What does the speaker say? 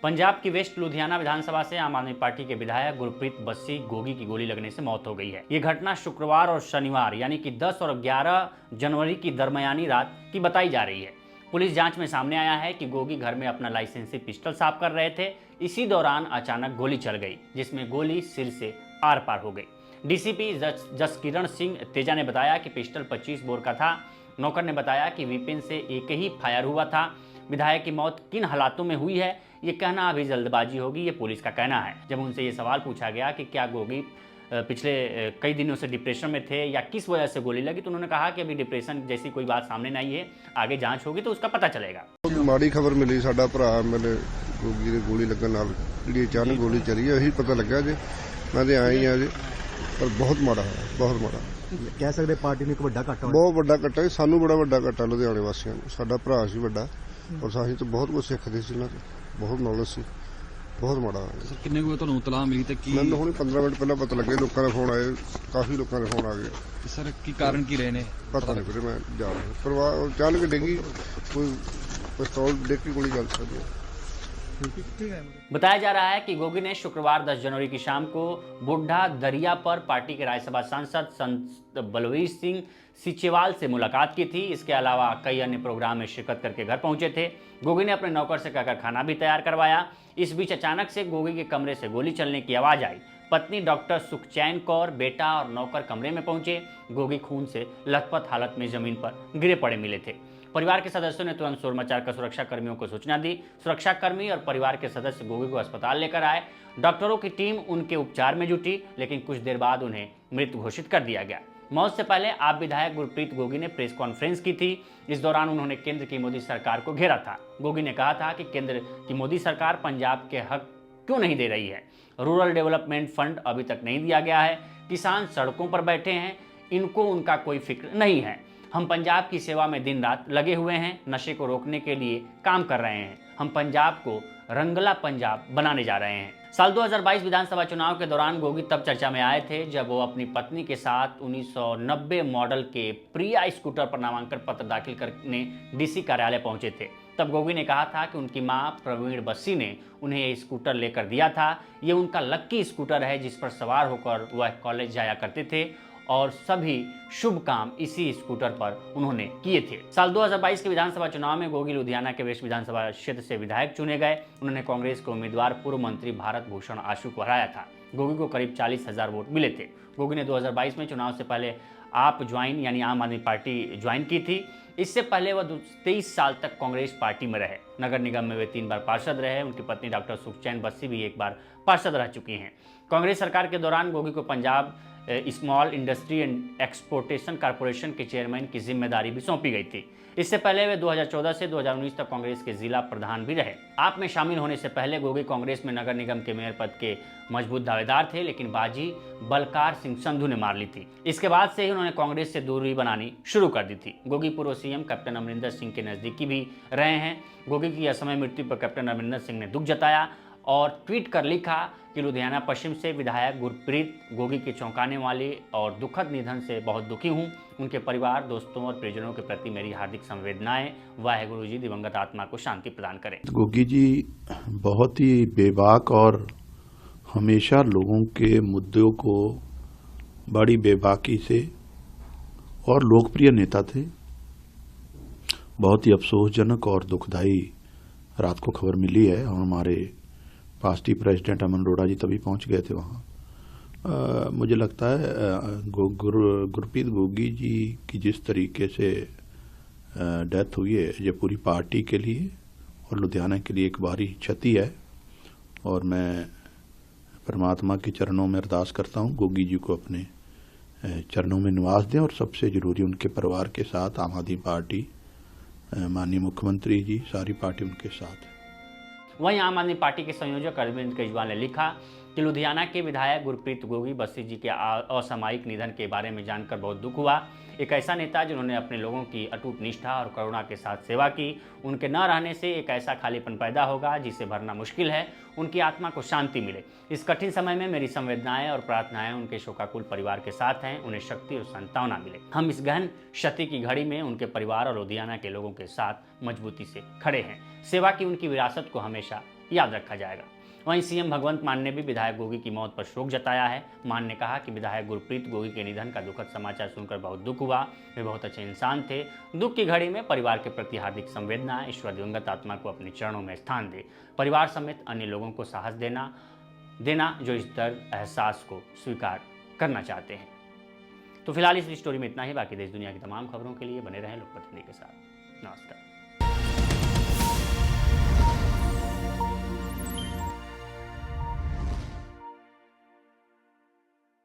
पंजाब की वेस्ट लुधियाना विधानसभा से आम आदमी पार्टी के विधायक गुरप्रीत बस्सी गोगी की गोली लगने से मौत हो गई है। ये घटना शुक्रवार और शनिवार यानी कि 10 और 11 जनवरी की दरमियानी रात की बताई जा रही है। पुलिस जांच में सामने आया है कि गोगी घर में अपना लाइसेंसी पिस्टल साफ कर रहे थे। इसी दौरान अचानक गोली चल गई, जिसमें गोली सिर से आर पार हो गई। डीसीपी जसकिरण सिंह तेजा ने बताया कि पिस्टल 25 बोर का था। नौकर ने बताया कि विपिन से एक ही फायर हुआ था। विधायक की मौत किन हालातों में हुई है, ये कहना अभी जल्दबाजी होगी, ये पुलिस का कहना है। जब उनसे ये सवाल पूछा गया कि क्या गोगी पिछले कई दिनों से डिप्रेशन में थे या किस वजह से गोली लगी, तो उन्होंने कहा कि अभी डिप्रेशन जैसी कोई बात सामने नहीं है, आगे जांच होगी तो उसका पता चलेगा। माड़ी खबर मिली, साडा भरा मैंने गोगी ਦੀ ਗੋਲੀ ਲੱਗਣ ਨਾਲ ਜਿਹੜੀ ਅਚਾਨਕ ਗੋਲੀ ਚਲੀ ਹੈ, ਇਹੀ ਪਤਾ ਲੱਗਾ ਜੇ ਮੈਂ ਤੇ ਆਈ ਆ ਜੇ, ਪਰ ਬਹੁਤ ਮਾੜਾ ਹੈ, ਬਹੁਤ ਮਾੜਾ। ਕਹਿ ਸਕਦੇ ਪਾਰਟੀ ਨੂੰ ਇੱਕ ਵੱਡਾ ਘਾਟਾ ਹੋਇਆ, ਬਹੁਤ ਵੱਡਾ ਘਾਟਾ, ਸਾਨੂੰ ਬੜਾ ਵੱਡਾ ਘਾਟਾ ਲੁਧਿਆਣੇ ਵਾਸੀਆਂ ਨੂੰ। ਸਾਡਾ ਭਰਾ ਸੀ ਵੱਡਾ, ਔਰ ਅਸੀਂ ਤਾਂ ਬਹੁਤ ਕੁਝ ਸਿੱਖਦੇ ਸੀ ਇਹਨਾਂ ਤੋਂ, ਬਹੁਤ ਨੌਲੇਜ ਸੀ, ਬਹੁਤ ਮਾੜਾ ਹੋਇਆ। ਸਰ ਕਿੰਨੇ ਕੁ ਤੁਹਾਨੂੰ ਇਤਲਾਹ ਮਿਲੀ ਤੇ ਕੀ ਮੈਨੂੰ ਹੁਣੇ 15 ਮਿੰਟ ਪਹਿਲਾਂ ਪਤਾ ਲੱਗਿਆ, ਲੋਕਾਂ ਦੇ ਫੋਨ ਆਏ, ਕਾਫੀ ਲੋਕਾਂ ਦੇ ਫੋਨ ਆ ਗਏ। ਸਰ ਕੀ ਕਾਰਨ ਕੀ ਰਹੇ ਨੇ ਪਤਾ ਨਹੀਂ ਵੀਰੇ, ਮੈਂ ਜਾ ਰਿਹਾ ਪਰਿਵਾਰ ਅਚਾਨਕ ਡਿੱਗੀ, ਕੋਈ ਪਿਸਤੌਲ ਡਿੱਗ ਕੇ ਗੋਲੀ ਚੱਲ ਸਕਦੀ ਹੈ। बताया जा रहा है कि गोगी ने शुक्रवार 10 जनवरी की शाम को बुढ़ा दरिया पर पार्टी के राज्यसभा सांसद संत बलवीर सिंह सीचेवाल से मुलाकात की थी। इसके अलावा कई अन्य प्रोग्राम में शिरकत करके घर पहुंचे थे। गोगी ने अपने नौकर से कहकर खाना भी तैयार करवाया। इस बीच अचानक से गोगी के कमरे से गोली चलने की आवाज आई। पत्नी डॉक्टर सुखचैन कौर, बेटा और नौकर कमरे में पहुंचे। गोगी खून से लथपथ हालत में जमीन पर गिरे पड़े मिले थे। परिवार के सदस्यों ने तुरंत शोर मचाकर सुरक्षा कर्मियों को सूचना दी। सुरक्षाकर्मी और परिवार के सदस्य गोगी को अस्पताल लेकर आए। डॉक्टरों की टीम उनके उपचार में जुटी, लेकिन कुछ देर बाद उन्हें मृत घोषित कर दिया गया। मौत से पहले आप विधायक गुरप्रीत गोगी ने प्रेस कॉन्फ्रेंस की थी। इस दौरान उन्होंने केंद्र की मोदी सरकार को घेरा था। गोगी ने कहा था कि केंद्र की मोदी सरकार पंजाब के हक क्यों नहीं दे रही है। रूरल डेवलपमेंट फंड अभी तक नहीं दिया गया है। किसान सड़कों पर बैठे हैं, इनको उनका कोई फिक्र नहीं है। हम पंजाब की सेवा में दिन रात लगे हुए हैं, नशे को रोकने के लिए काम कर रहे हैं। हम पंजाब को रंगला पंजाब बनाने जा रहे हैं। साल 2022 विधानसभा चुनाव के दौरान गोगी तब चर्चा में आए थे जब वो अपनी पत्नी के साथ 1990 मॉडल के प्रिया स्कूटर पर नामांकन पत्र दाखिल करने डीसी कार्यालय पहुंचे थे। तब गोगी ने कहा था कि उनकी मां प्रवीण बस्सी ने उन्हें ये स्कूटर लेकर दिया था। ये उनका लक्की स्कूटर है जिस पर सवार होकर वह कॉलेज जाया करते थे और सभी शुभ काम इसी स्कूटर पर उन्होंने किए थे। साल 2022 के विधानसभा चुनाव में गोगी लुधियाना के वेस्ट विधानसभा क्षेत्र से विधायक चुने गए। उन्होंने कांग्रेस के उम्मीदवार पूर्व मंत्री भारत भूषण आशु को हराया था। गोगी को करीब 40,000 वोट मिले थे। गोगी ने 2022 में चुनाव से पहले आप ज्वाइन यानी आम आदमी पार्टी ज्वाइन की थी। इससे पहले वह 23 साल तक कांग्रेस पार्टी में रहे। नगर निगम में वे 3 बार पार्षद रहे। उनकी पत्नी डॉक्टर सुखचैन बस्सी भी 1 बार पार्षद रह चुकी हैं। कांग्रेस सरकार के दौरान गोगी को Punjab small industry and exportation corporation के चेयरमैन की जिम्मेदारी भी सौंपी गई थी। इससे पहले वे 2014 से 2019 तक कांग्रेस के जिला प्रधान भी रहे। आप में शामिल होने से पहले गोगी कांग्रेस में नगर निगम के मेयर पद के मजबूत दावेदार थे, लेकिन बाजी बलकार सिंह संधू ने मार ली थी। इसके बाद से ही उन्होंने कांग्रेस से दूरी बनानी शुरू कर दी थी। गोगी पूर्व सीएम कैप्टन अमरिंदर सिंह के नजदीकी भी रहे हैं। गोगी की असमय मृत्यु पर कैप्टन अमरिंदर सिंह ने दुख जताया और ट्वीट कर लिखा कि लुधियाना पश्चिम से विधायक गुरप्रीत गोगी के चौंकाने वाले और दुखद निधन से बहुत दुखी हूँ। उनके परिवार, दोस्तों और परिजनों के प्रति मेरी हार्दिक संवेदनाएं। वाहेगुरु जी दिवंगत आत्मा को शांति प्रदान करें। गोगी जी बहुत ही बेबाक और हमेशा लोगों के मुद्दों को बड़ी बेबाकी से और लोकप्रिय नेता थे। बहुत ही अफसोसजनक और दुखदायी रात को खबर मिली है और हमारे पार्टी प्रेसिडेंट अमन अरोड़ा जी तभी पहुंच गए थे वहाँ। मुझे लगता है गुरप्रीत गोगी जी की जिस तरीके से डेथ हुई है, ये पूरी पार्टी के लिए और लुधियाना के लिए एक भारी क्षति है और मैं परमात्मा के चरणों में अरदास करता हूँ गोगी जी को अपने चरणों में निवास दें और सबसे जरूरी उनके परिवार के साथ आम आदमी पार्टी, माननीय मुख्यमंत्री जी, सारी पार्टी उनके साथ है। वहीं आम आदमी पार्टी के संयोजक अरविंद केजरीवाल ने लिखा कि लुधियाना के विधायक गुरप्रीत गोगी बस्सी जी के असामयिक निधन के बारे में जानकर बहुत दुख हुआ। एक ऐसा नेता जिन्होंने अपने लोगों की अटूट निष्ठा और करुणा के साथ सेवा की, उनके न रहने से एक ऐसा खालीपन पैदा होगा जिसे भरना मुश्किल है। उनकी आत्मा को शांति मिले। इस कठिन समय में मेरी संवेदनाएं और प्रार्थनाएं उनके शोकाकुल परिवार के साथ हैं। उन्हें शक्ति और सांत्वना मिले। हम इस गहन क्षति की घड़ी में उनके परिवार और लुधियाना के लोगों के साथ मजबूती से खड़े हैं। सेवा की उनकी विरासत को हमेशा याद रखा जाएगा। वहीं सीएम भगवंत मान ने भी विधायक गोगी की मौत पर शोक जताया है। मान ने कहा कि विधायक गुरप्रीत गोगी के निधन का दुखद समाचार सुनकर बहुत दुख हुआ। वे बहुत अच्छे इंसान थे। दुख की घड़ी में परिवार के प्रति हार्दिक संवेदना। ईश्वर दिवंगत आत्मा को अपने चरणों में स्थान दे। परिवार समेत अन्य लोगों को साहस देना जो इस दर्द एहसास को स्वीकार करना चाहते हैं। तो फिलहाल इस स्टोरी में इतना ही। बाकी देश दुनिया की तमाम खबरों के लिए बने रहें लोकप्रतिनिधि के साथ। नमस्कार।